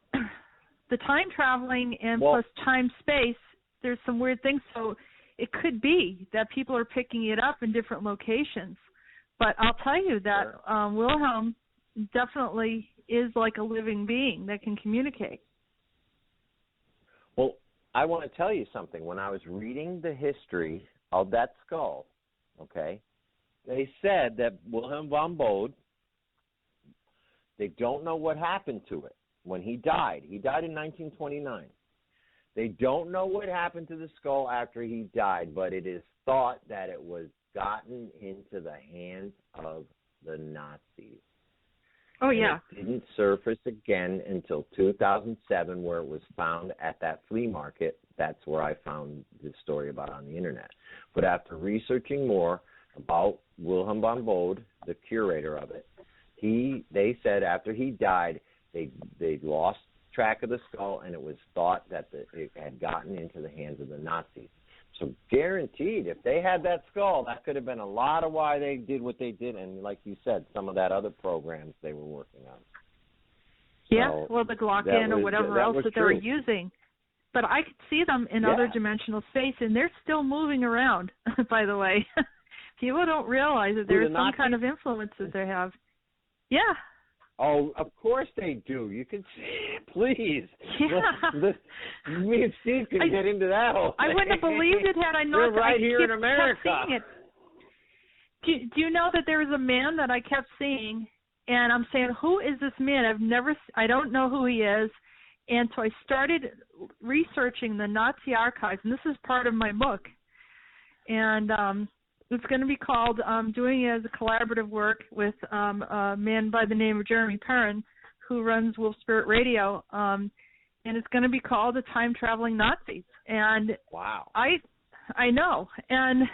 the time traveling and plus time space, there's some weird things. So it could be that people are picking it up in different locations. But I'll tell you that Wilhelm definitely is like a living being that can communicate. Well, I want to tell you something. When I was reading the history of that skull, okay, they said that Wilhelm von Bode, they don't know what happened to it when he died. He died in 1929. They don't know what happened to the skull after he died, but it is thought that it was gotten into the hands of the Nazis. Oh, yeah. And it didn't surface again until 2007, where it was found at that flea market. That's where I found this story about on the internet. But after researching more about Wilhelm von Bode, the curator of it, they said after he died, they lost track of the skull, and it was thought that it had gotten into the hands of the Nazis. So guaranteed, if they had that skull, that could have been a lot of why they did what they did, and like you said, some of that other programs they were working on. Yeah, so well, the Glocken or whatever else that they were using. But I could see them in other dimensional space, and they're still moving around, by the way. People don't realize that there's some kind of influence that they have. Yeah. Oh, of course they do. You can see, please. Yeah. Me and Steve can get into that whole thing. I wouldn't have believed it had I not. We're right here in America. Kept seeing it. Do you know that there was a man that I kept seeing, and I'm saying, who is this man? I don't know who he is. And so I started researching the Nazi archives, and this is part of my book. And it's going to be called doing it as a collaborative work with a man by the name of Jeremy Perrin, who runs Wolf Spirit Radio. and it's going to be called the Time Traveling Nazis. And wow, I know, and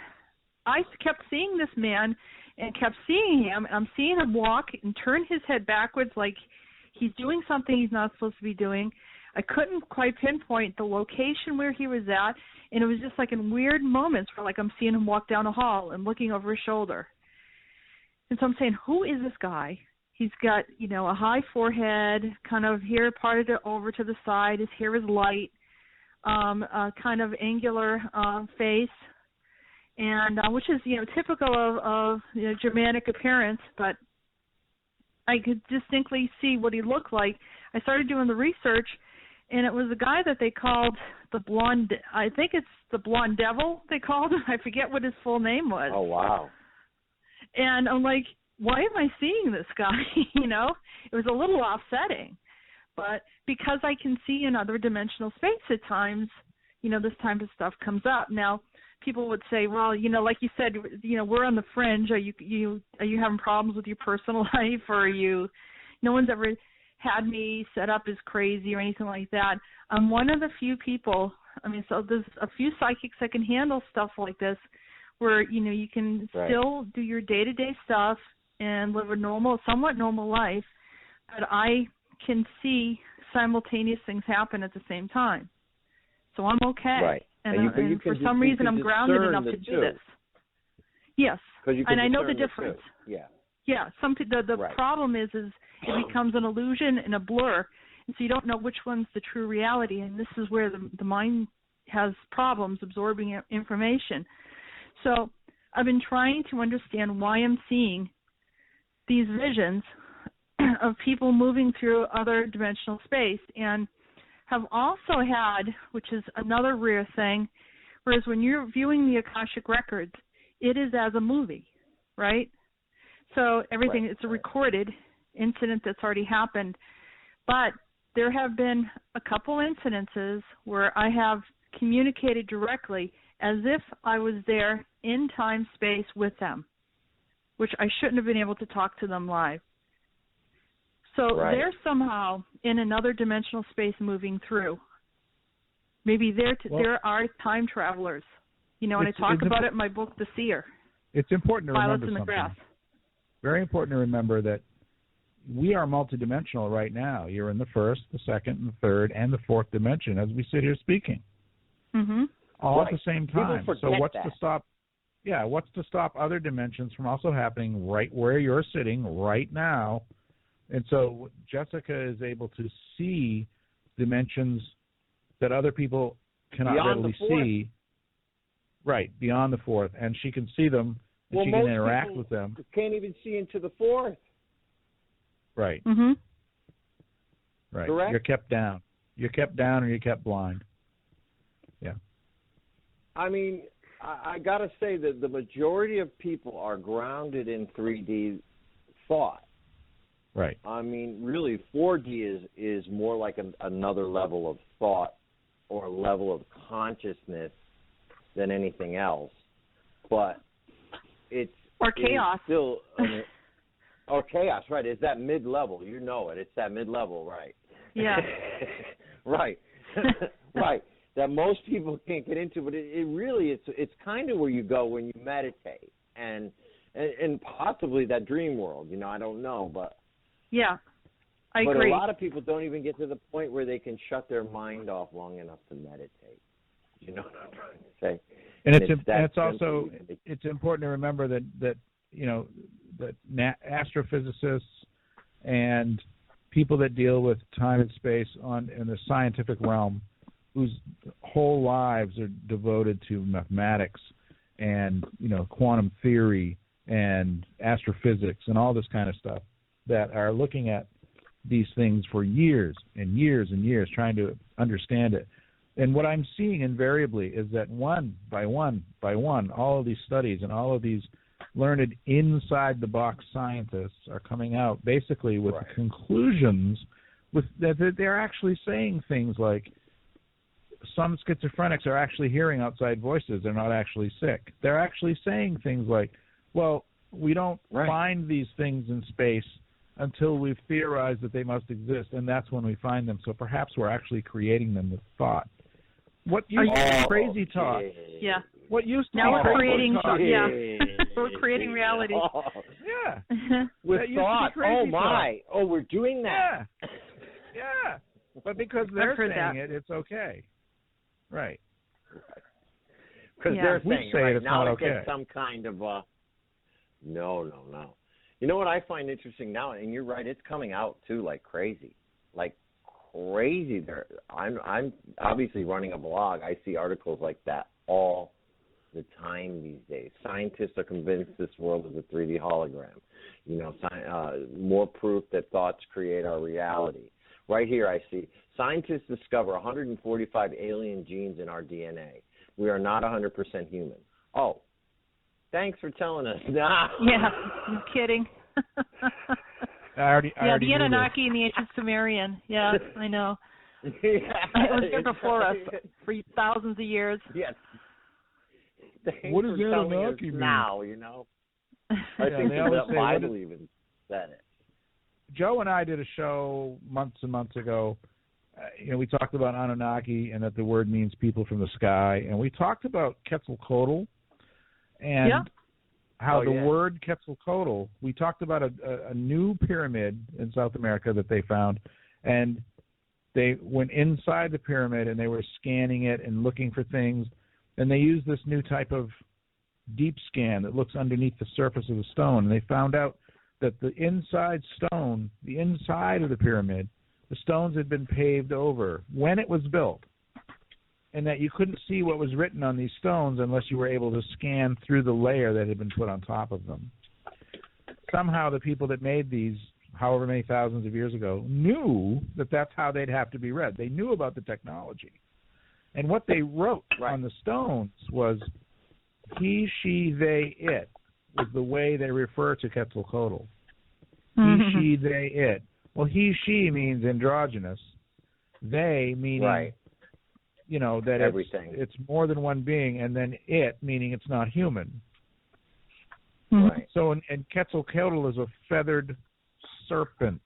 I kept seeing this man and kept seeing him, and I'm seeing him walk and turn his head backwards like he's doing something he's not supposed to be doing. I couldn't quite pinpoint the location where he was at, and it was just like in weird moments where like I'm seeing him walk down a hall and looking over his shoulder. And so I'm saying, who is this guy? He's got, you know, a high forehead, kind of hair parted over to the side. His hair is light, a kind of angular face, and which is, you know, typical of you know, Germanic appearance, but I could distinctly see what he looked like. I started doing the research, and it was a guy that they called the Blonde, I think it's the Blonde Devil they called him. I forget what his full name was. Oh, wow. And I'm like, why am I seeing this guy? You know, it was a little offsetting. But because I can see in other dimensional space at times, you know, this type of stuff comes up. Now, people would say, well, you know, like you said, you know, we're on the fringe. Are you having problems with your personal life, or are you? No one's ever had me set up as crazy or anything like that. I'm one of the few people. I mean, so there's a few psychics that can handle stuff like this, where you know you can still do your day-to-day stuff and live a normal, somewhat normal life, but I can see simultaneous things happen at the same time. So I'm okay. Right. And for some reason I'm grounded enough to do this. Yes. And I know the difference. Yeah. Yeah. The problem is it becomes an illusion and a blur, and so you don't know which one's the true reality, and this is where the mind has problems absorbing information. So I've been trying to understand why I'm seeing these visions of people moving through other dimensional space, and have also had, which is another rare thing, whereas when you're viewing the Akashic Records, it is as a movie, right? So everything, it's a recorded incident that's already happened. But there have been a couple incidences where I have communicated directly as if I was there in time space with them, which I shouldn't have been able to talk to them live. So they're somehow in another dimensional space moving through. Maybe there are time travelers. You know, and I talk about it in my book, The Seer. It's important to remember something. Grass. Very important to remember that we are multidimensional right now. You're in the first, the second, and the third, and the fourth dimension as we sit here speaking. Mm-hmm. All at the same time. So what's to stop? Yeah, what's to stop other dimensions from also happening right where you're sitting right now? And so Jessica is able to see dimensions that other people cannot readily see. Right, beyond the fourth. And she can see them, and she can interact with them. Can't even see into the fourth. Right. Mm-hmm. Right. Correct? You're kept down. You're kept down or you're kept blind. Yeah. I mean, I got to say that the majority of people are grounded in 3D thought. Right. I mean, really, 4D is more like another level of thought or a level of consciousness than anything else. But it's chaos. It's still, or chaos, right? It's that mid-level. You know it. It's that mid-level, right? Yeah. Right. Right. That most people can't get into, but it really it's kind of where you go when you meditate and possibly that dream world. You know, I don't know, but yeah, I agree. But a lot of people don't even get to the point where they can shut their mind off long enough to meditate. You know what I'm trying to say? And it's also it's important to remember that you know that astrophysicists and people that deal with time and space in the scientific realm, whose whole lives are devoted to mathematics and, you know, quantum theory and astrophysics and all this kind of stuff, that are looking at these things for years and years and years, trying to understand it. And what I'm seeing invariably is that one by one, all of these studies and all of these learned inside-the-box scientists are coming out basically with conclusions that they're actually saying things like, some schizophrenics are actually hearing outside voices. They're not actually sick. They're actually saying things like, well, we don't find these things in space until we've theorized that they must exist, and that's when we find them. So perhaps we're actually creating them with thought. What used to be crazy talk? Yeah. What used to now be we're creating talk? Yeah. We're creating reality. Oh. Yeah. With thought. Oh my. Talk. Oh, we're doing that. Yeah. Yeah. But because they're saying it, it's okay. Right. Because they're saying say right it's now not it okay. gets some kind of no. You know what I find interesting now, and you're right, it's coming out too like crazy. There, I'm obviously running a blog. I see articles like that all the time these days. Scientists are convinced this world is a 3D hologram. You know, more proof that thoughts create our reality. Right here I see scientists discover 145 alien genes in our DNA. We are not 100% human. Oh, thanks for telling us. Yeah, I'm kidding. I already the Anunnaki and the ancient Sumerian. Yeah, I know. It was there before us for thousands of years. Yes. Thanks what does for Anunnaki mean? Now, you know. I think the Bible even said it. Joe and I did a show months and months ago. We talked about Anunnaki and that the word means people from the sky, and we talked about Quetzalcoatl and how the word Quetzalcoatl. We talked about a new pyramid in South America that they found, and they went inside the pyramid and they were scanning it and looking for things, and they used this new type of deep scan that looks underneath the surface of the stone, and they found out that the inside stone, the inside of the pyramid, the stones had been paved over when it was built, and that you couldn't see what was written on these stones unless you were able to scan through the layer that had been put on top of them. Somehow the people that made these, however many thousands of years ago, knew that that's how they'd have to be read. They knew about the technology. And what they wrote on the stones was he, she, they, it, was the way they refer to Quetzalcoatl. He, she, they, it. Well, he, she means androgynous. They meaning, that everything. It's more than one being, and then it meaning it's not human. Right. So, and Quetzalcoatl is a feathered serpent.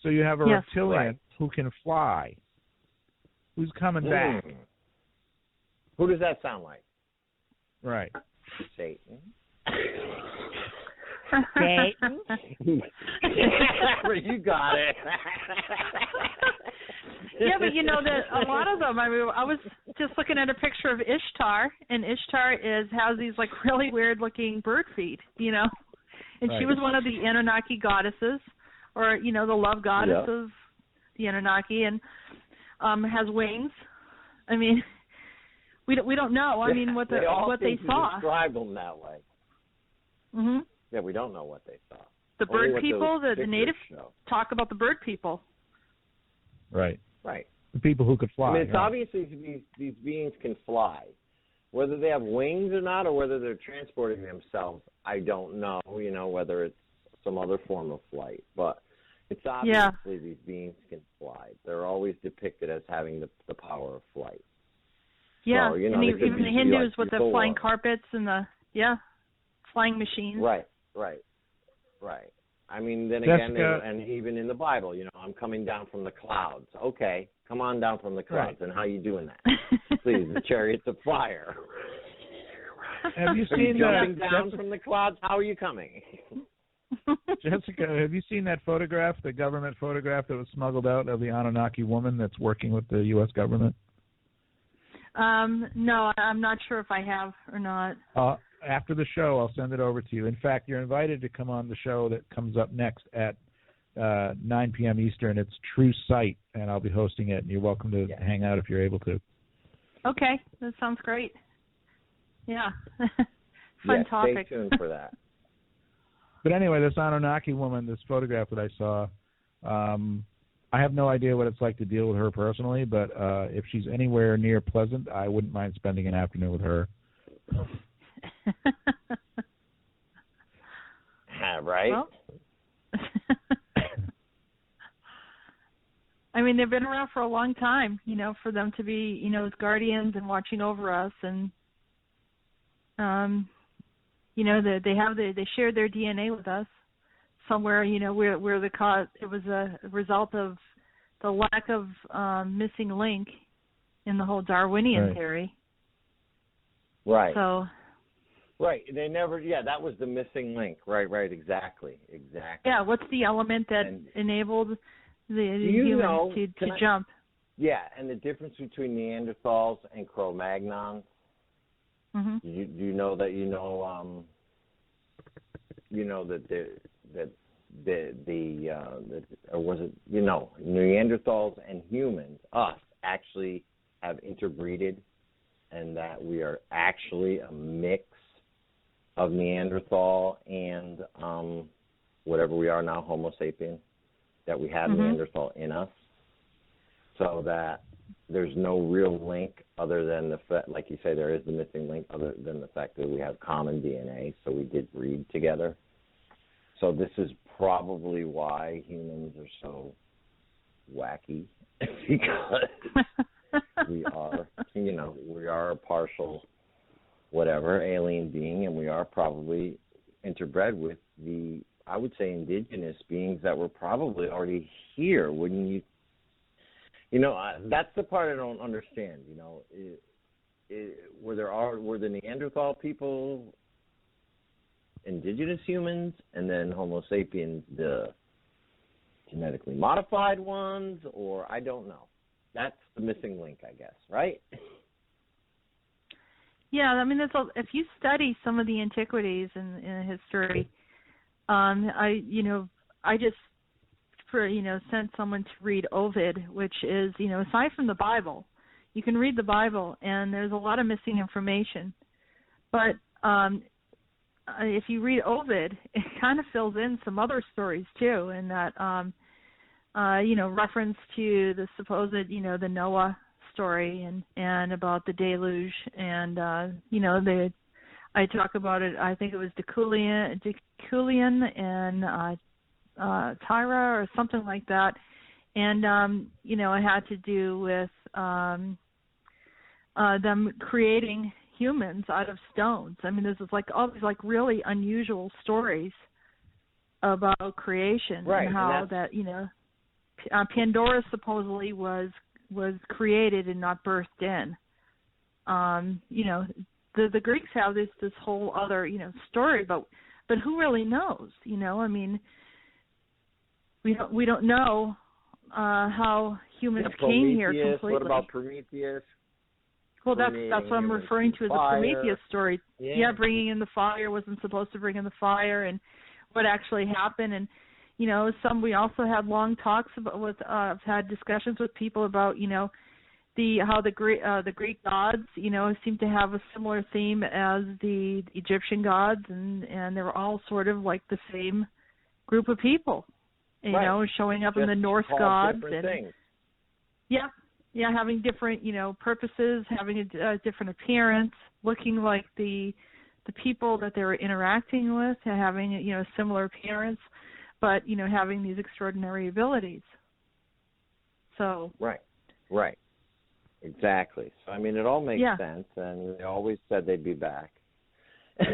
So you have a reptilian who can fly, who's coming back. Who does that sound like? Right. Satan. Satan. You got it. Yeah, but that a lot of them. I mean, I was just looking at a picture of Ishtar, and Ishtar has these like really weird looking bird feet, and she was one of the Anunnaki goddesses, or the love goddess of the Anunnaki, and has wings. I mean, we don't know. I mean, what they saw. Describe them that way. Mhm. Yeah, we don't know what they saw. The bird people, the natives talk about the bird people. Right. Right. The people who could fly. I mean, it's obviously these beings can fly. Whether they have wings or not, or whether they're transporting themselves, I don't know. Whether it's some other form of flight, but it's obviously these beings can fly. They're always depicted as having the power of flight. Yeah, so, and even the Hindus with the flying carpets and the flying machines. Right. I mean, then again, and even in the Bible, I'm coming down from the clouds. Okay, come on down from the clouds. And how you doing that? Please, the chariots of fire. Have you seen jumping down from the clouds? How are you coming? Jessica, have you seen that photograph, the government photograph that was smuggled out of the Anunnaki woman that's working with the U.S. government? No, I'm not sure if I have or not. After the show, I'll send it over to you. In fact, you're invited to come on the show that comes up next at 9 p.m. Eastern. It's True Sight, and I'll be hosting it, and you're welcome to hang out if you're able to. Okay, that sounds great. Yeah, fun topic. Stay tuned for that. But anyway, this Anunnaki woman, this photograph that I saw, I have no idea what it's like to deal with her personally, but if she's anywhere near pleasant, I wouldn't mind spending an afternoon with her. Right? Well, I mean, they've been around for a long time, for them to be, as guardians and watching over us, and they shared their DNA with us, somewhere, where the cause, it was a result of the lack of missing link in the whole Darwinian theory. Right. So. Right. They never. Yeah, that was the missing link. Right. Exactly. Yeah. What's the element that enabled the humans to jump? Yeah, and the difference between Neanderthals and Cro-Magnons. Mm-hmm. Do you know that or was it Neanderthals and humans, us, actually have interbreeded, and that we are actually a mix of Neanderthal and whatever we are now, Homo sapien, that we have Neanderthal in us, so that there's no real link other than the fact, like you say, there is the missing link other than the fact that we have common DNA, so we did breed together. So this is probably why humans are so wacky, because we are a partial whatever alien being, and we are probably interbred with I would say, indigenous beings that were probably already here. Wouldn't you? That's the part I don't understand. Were the Neanderthal people indigenous humans, and then Homo sapiens the genetically modified ones, or I don't know. That's the missing link, I guess, right? Yeah, I mean, if you study some of the antiquities in history, I just sent someone to read Ovid, which is, aside from the Bible, you can read the Bible and there's a lot of missing information. But if you read Ovid, it kind of fills in some other stories too, in that, reference to the supposed, the Noah story and about the deluge, and I talk about it. I think it was Deculian and Tyra or something like that, and it had to do with them creating humans out of stones. I mean, this is like all these really unusual stories about creation, right, and how Pandora supposedly was created and not birthed in. The Greeks have this whole other story, but who really knows? I mean, we don't know how humans came here completely. What about Prometheus? Well, that's what I'm referring to as the Prometheus story. Yeah, bringing in the fire, wasn't supposed to bring in the fire, and what actually happened. And we also had long talks I've had discussions with people about how the Greek gods seem to have a similar theme as the Egyptian gods, and they were all sort of like the same group of people, showing up in the Norse gods and things. Yeah, having different, purposes, having a different appearance, looking like the people that they were interacting with, having a similar appearance, but having these extraordinary abilities. So right, exactly. So I mean, it all makes sense, and they always said they'd be back. So,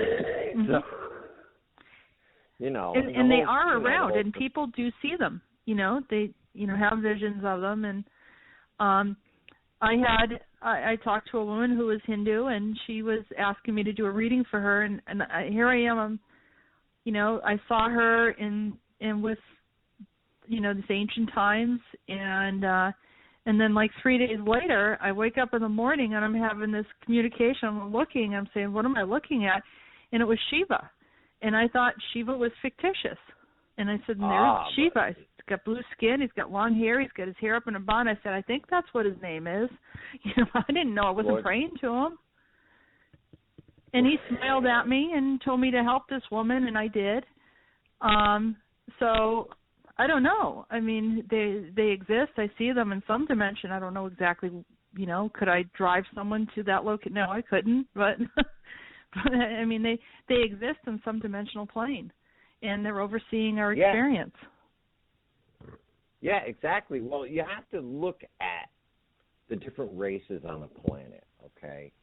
and they are around, and people do see them. They have visions of them, and I talked to a woman who was Hindu, and she was asking me to do a reading for her, and here I am. I saw her in with these ancient times, and then 3 days later, I wake up in the morning and I'm having this communication. I'm saying, what am I looking at? And it was Shiva, and I thought Shiva was fictitious, and I said, there's Shiva. He's got blue skin, he's got long hair, he's got his hair up in a bun. I said, I think that's what his name is. I didn't know. I wasn't praying to him. And he smiled at me and told me to help this woman, and I did. So I don't know. I mean, they exist. I see them in some dimension. I don't know exactly, could I drive someone to that location? No, I couldn't. But, I mean, they exist in some dimensional plane, and they're overseeing our experience. Yeah, exactly. Well, you have to look at the different races on the planet, okay?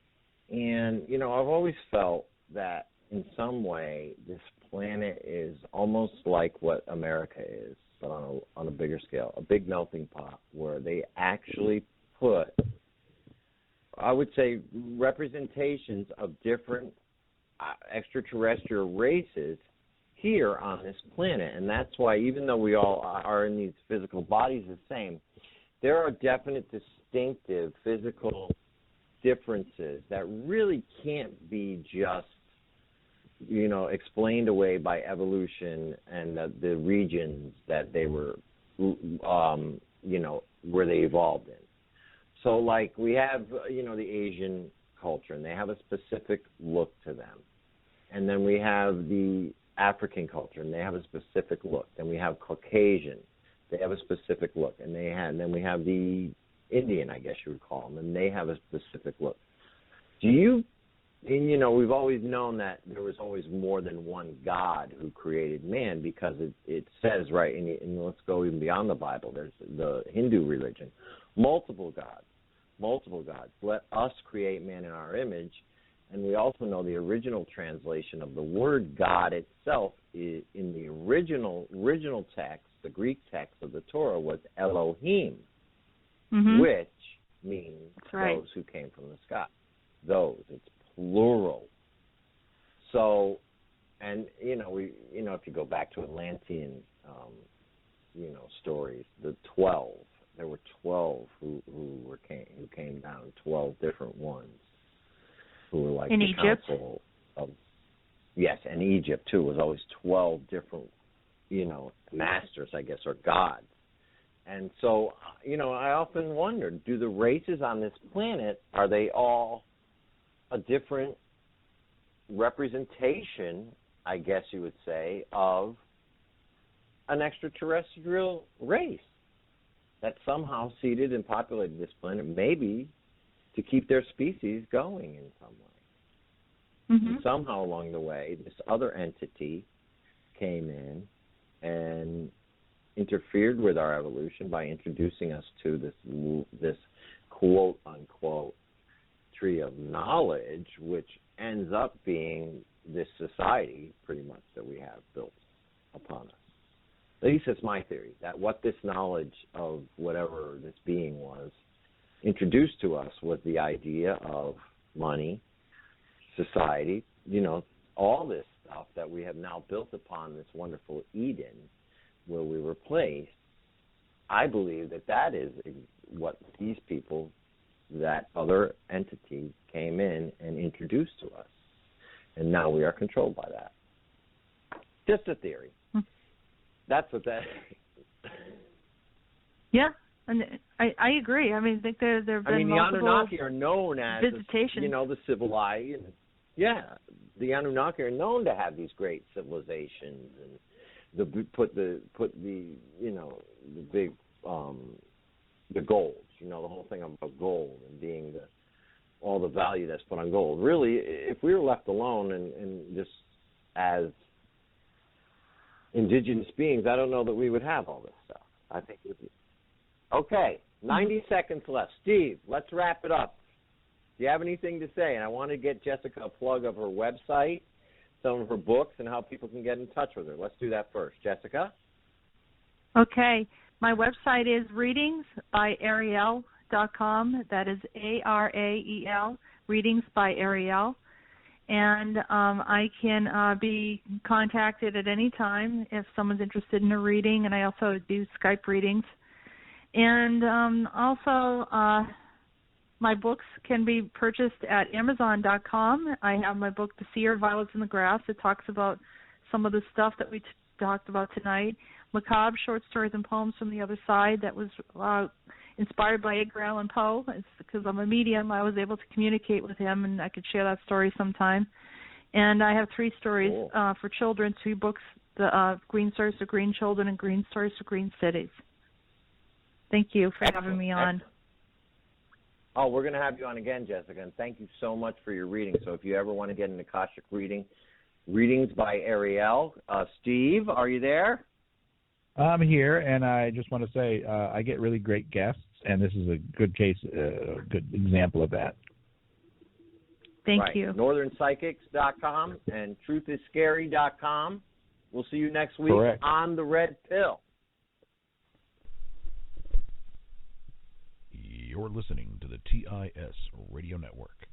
And, I've always felt that in some way, this planet is almost like what America is, but on a bigger scale, a big melting pot where they actually put, I would say, representations of different extraterrestrial races here on this planet. And that's why, even though we all are in these physical bodies the same, there are definite distinctive physical differences that really can't be just, explained away by evolution and the regions that they were, where they evolved in. So, like, we have, the Asian culture, and they have a specific look to them. And then we have the African culture, and they have a specific look. Then we have Caucasian. They have a specific look. And then we have the Indian, I guess you would call them, and they have a specific look. We've always known that there was always more than one God who created man, because it says, right, and let's go even beyond the Bible, there's the Hindu religion, multiple gods. Let us create man in our image. And we also know the original translation of the word God itself in the original text, the Greek text of the Torah, was Elohim, which means those who came from the sky. Those, it's plural. So, and if you go back to Atlantean, stories, the 12. There were 12 who came down, 12 different ones who were like in the Egypt. Council of, yes, and Egypt too was always 12 different, masters, I guess, or gods. And so, I often wondered, do the races on this planet, are they all a different representation, I guess you would say, of an extraterrestrial race that somehow seeded and populated this planet, maybe to keep their species going in some way. And somehow along the way, this other entity came in and interfered with our evolution by introducing us to this quote-unquote tree of knowledge, which ends up being this society, pretty much, that we have built upon us. At least it's my theory, that what this knowledge of whatever this being was introduced to us was the idea of money, society, all this stuff that we have now built upon this wonderful Eden where we were placed. I believe that is what these people, that other entity, came in and introduced to us. And now we are controlled by that. Just a theory. That's what that is. Yeah, and I agree. I mean, I think there have been multiple the Anunnaki are known as visitations. The civilized. Yeah, the Anunnaki are known to have these great civilizations and the big the gold. The whole thing about gold and being all the value that's put on gold. Really, if we were left alone and just as indigenous beings, I don't know that we would have all this stuff. I think it would be. Okay, 90 seconds left. Steve, let's wrap it up. Do you have anything to say? And I want to get Jessica a plug of her website, some of her books, and how people can get in touch with her. Let's do that first. Jessica? Okay. My website is readingsbyariel.com. That is ARAEL, Readings by Ariel. And I can be contacted at any time if someone's interested in a reading, and I also do Skype readings. And also, my books can be purchased at Amazon.com. I have my book, The Seer, Violets in the Grass. It talks about some of the stuff that we talked about tonight. Macabre, Short Stories and Poems from the Other Side, that was inspired by Edgar Allan Poe. It's because I'm a medium, I was able to communicate with him, and I could share that story sometime. And I have 3 stories for children, 2 books, the Green Stories for Green Children and Green Stories for Green Cities. Thank you for having me on. Excellent. Oh, we're going to have you on again, Jessica, and thank you so much for your reading. So if you ever want to get an Akashic reading, Readings by Ariel. Steve, are you there? I'm here, and I just want to say I get really great guests, and this is a good case, good example of that. Thank you. NorthernPsychics.com and TruthIsScary.com. We'll see you next week on the Red Pill. You're listening to the TIS Radio Network.